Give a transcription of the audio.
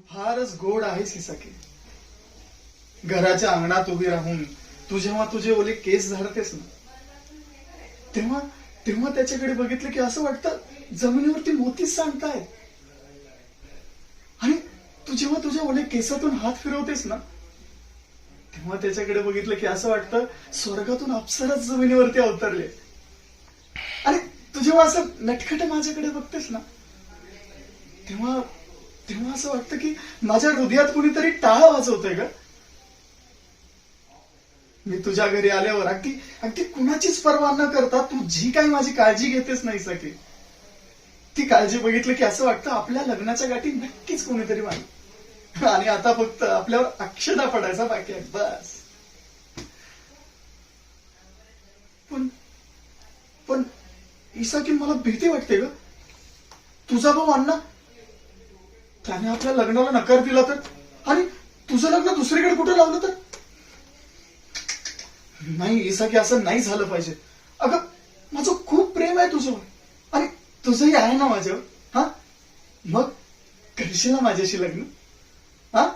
फारच गोड आहेस ही सखी. घराच्या अंगणात उभी राहून तू जेव्हा तुझे ओले केस झाडतेस ना, तेव्हा तेव्हा त्याच्याकडे बघितलं की असं वाटतं जमिनीवरती मोतीच सांडतायत. आणि तू जेव्हा तुझ्या ओले केसातून हात फिरवतेस ना, तेव्हा त्याच्याकडे बघितलं की असं वाटतं स्वर्गातून अप्सराच जमिनीवरती अवतरले. आणि तू जेव्हा असं नटखट माझ्याकडे बघतेस ना, तेव्हा तेव्हा असं वाटतं की माझ्या हृदयात कुणीतरी टाळ वाजवतंय ग. मी तुझ्या घरी आल्यावर अगदी अगदी कुणाचीच पर्वा न करता तू जी काही माझी काळजी घेतेस नाही सखी, ती काळजी बघितलं की असं वाटतं आपल्या लग्नाच्या गाठी नक्कीच कोणीतरी मांड. आणि आता फक्त आपल्यावर अक्षदा पडायचा बाकी आहे बस. पण पण ईसा की मला भीती वाटते ग. तुझा भाऊ अण्णा, त्याने आपल्या लग्नाला नकार दिला तर, आणि तुझं लग्न दुसरीकडे कुठे लावलं तर. नाही ईसा की असं नाही झालं पाहिजे. अगं माझं खूप प्रेम आहे तुझ्यावर, आणि तुझंही आहे ना माझ्यावर. हा मग करशील ना माझ्याशी लग्न? हा